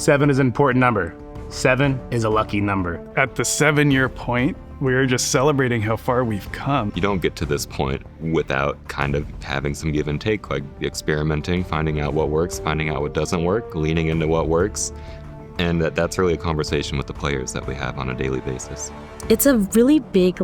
7 is an important number. 7 is a lucky number. At the 7-year point, we're just celebrating how far we've come. You don't get to this point without kind of having some give and take, like experimenting, finding out what works, finding out what doesn't work, leaning into what works. And that's really a conversation with the players that we have on a daily basis. It's a really big,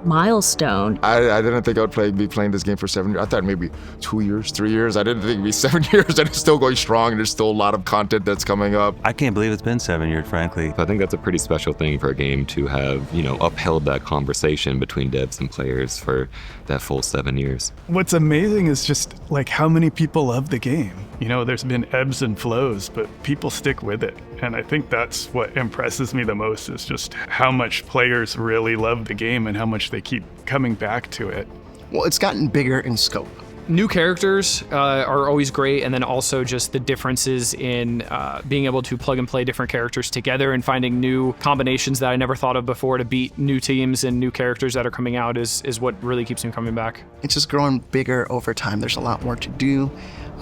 milestone. I didn't think I would be playing this game for 7 years. I thought maybe 2 years, 3 years. I didn't think it'd be 7 years, and it's still going strong, and there's still a lot of content that's coming up. I can't believe it's been 7 years, frankly. I think that's a pretty special thing for a game to have, upheld that conversation between devs and players for that full 7 years. What's amazing is just how many people love the game. There's been ebbs and flows, but people stick with it. And I think that's what impresses me the most, is just how much players really love the game and how much they keep coming back to it. Well, it's gotten bigger in scope. New characters are always great, and then also just the differences in being able to plug and play different characters together and finding new combinations that I never thought of before to beat new teams and new characters that are coming out is what really keeps me coming back. It's just growing bigger over time. There's a lot more to do,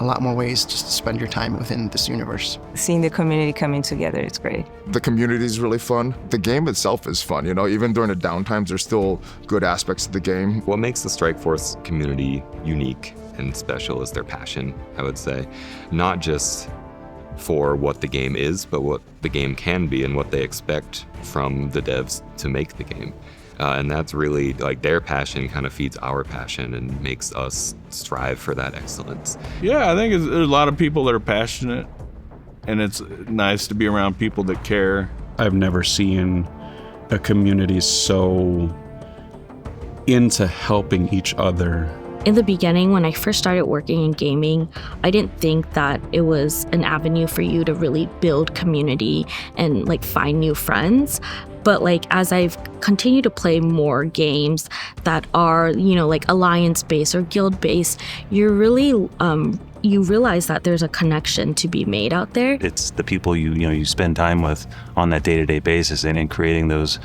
a lot more ways just to spend your time within this universe. Seeing the community coming together, it's great. The community is really fun. The game itself is fun, even during the downtimes, there's still good aspects of the game. What makes the Strikeforce community unique and special is their passion, I would say. Not just for what the game is, but what the game can be and what they expect from the devs to make the game. And that's really, their passion kind of feeds our passion and makes us strive for that excellence. Yeah, I think there's a lot of people that are passionate, and it's nice to be around people that care. I've never seen a community so into helping each other. In the beginning, when I first started working in gaming, I didn't think that it was an avenue for you to really build community and find new friends. But as I've continued to play more games that are, alliance-based or guild-based, you're really, you realize that there's a connection to be made out there. It's the people you spend time with on that day-to-day basis, and in creating those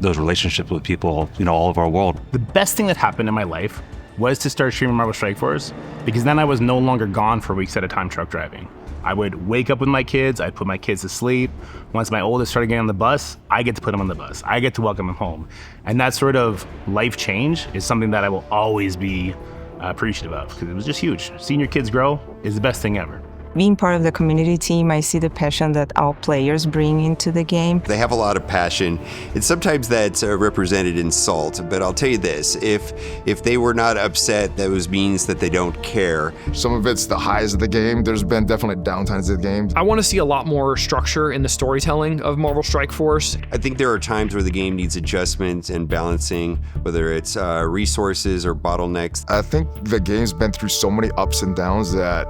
relationships with people, all over our world. The best thing that happened in my life was to start streaming Marvel Strike Force, because then I was no longer gone for weeks at a time truck driving. I would wake up with my kids, I'd put my kids to sleep. Once my oldest started getting on the bus, I get to put him on the bus. I get to welcome him home. And that sort of life change is something that I will always be appreciative of, because it was just huge. Seeing your kids grow is the best thing ever. Being part of the community team, I see the passion that our players bring into the game. They have a lot of passion, and sometimes that's represented in salt. But I'll tell you this, if they were not upset, that means that they don't care. Some of it's the highs of the game. There's been definitely downtimes of the game. I want to see a lot more structure in the storytelling of Marvel Strike Force. I think there are times where the game needs adjustment and balancing, whether it's resources or bottlenecks. I think the game's been through so many ups and downs that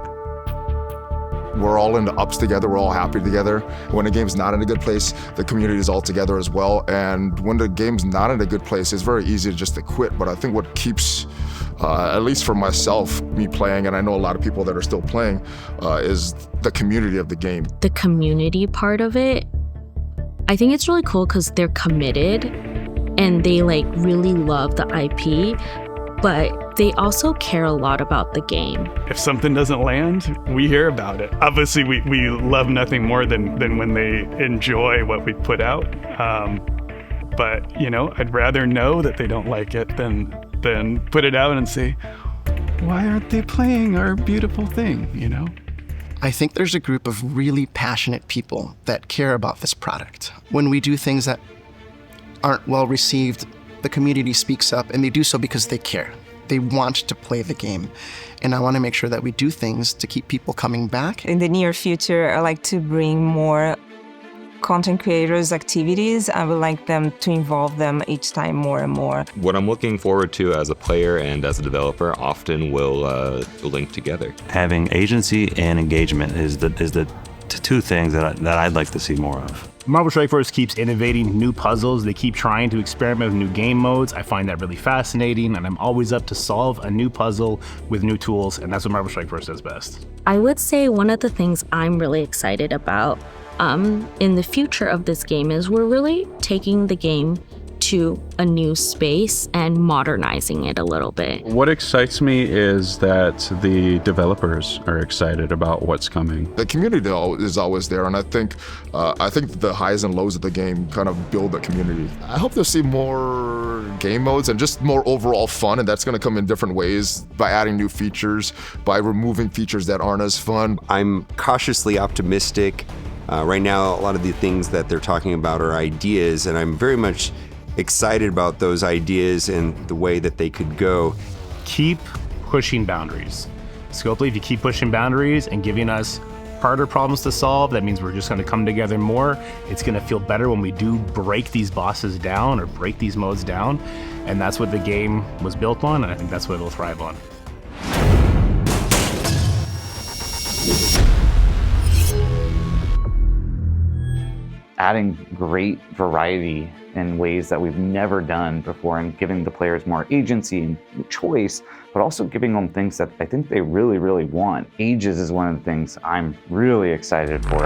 we're all in the ups together, we're all happy together. When the game's not in a good place, the community is all together as well. And when the game's not in a good place, it's very easy just to quit. But I think what keeps, at least for myself, me playing, and I know a lot of people that are still playing, is the community of the game. The community part of it, I think it's really cool because they're committed and they really love the IP, but they also care a lot about the game. If something doesn't land, we hear about it. Obviously, we love nothing more than when they enjoy what we put out. But, I'd rather know that they don't like it than put it out and say, why aren't they playing our beautiful thing, I think there's a group of really passionate people that care about this product. When we do things that aren't well received, the community speaks up, and they do so because they care. They want to play the game. And I want to make sure that we do things to keep people coming back. In the near future, I like to bring more content creators' activities. I would like them to involve them each time more and more. What I'm looking forward to as a player and as a developer often will link together. Having agency and engagement is the two things that I'd like to see more of. Marvel Strike Force keeps innovating new puzzles. They keep trying to experiment with new game modes. I find that really fascinating, and I'm always up to solve a new puzzle with new tools, and that's what Marvel Strike Force does best. I would say one of the things I'm really excited about in the future of this game is we're really taking the game to a new space and modernizing it a little bit. What excites me is that the developers are excited about what's coming. The community is always there, and I think the highs and lows of the game kind of build the community. I hope to see more game modes and just more overall fun, and that's going to come in different ways by adding new features, by removing features that aren't as fun. I'm cautiously optimistic. Right now, a lot of the things that they're talking about are ideas, and I'm very much excited about those ideas and the way that they could go. Keep pushing boundaries. Scopely, if you keep pushing boundaries and giving us harder problems to solve, that means we're just going to come together more. It's going to feel better when we do break these bosses down or break these modes down. And that's what the game was built on, and I think that's what it'll thrive on. Adding great variety in ways that we've never done before and giving the players more agency and choice, but also giving them things that I think they really, really want. Ages is one of the things I'm really excited for.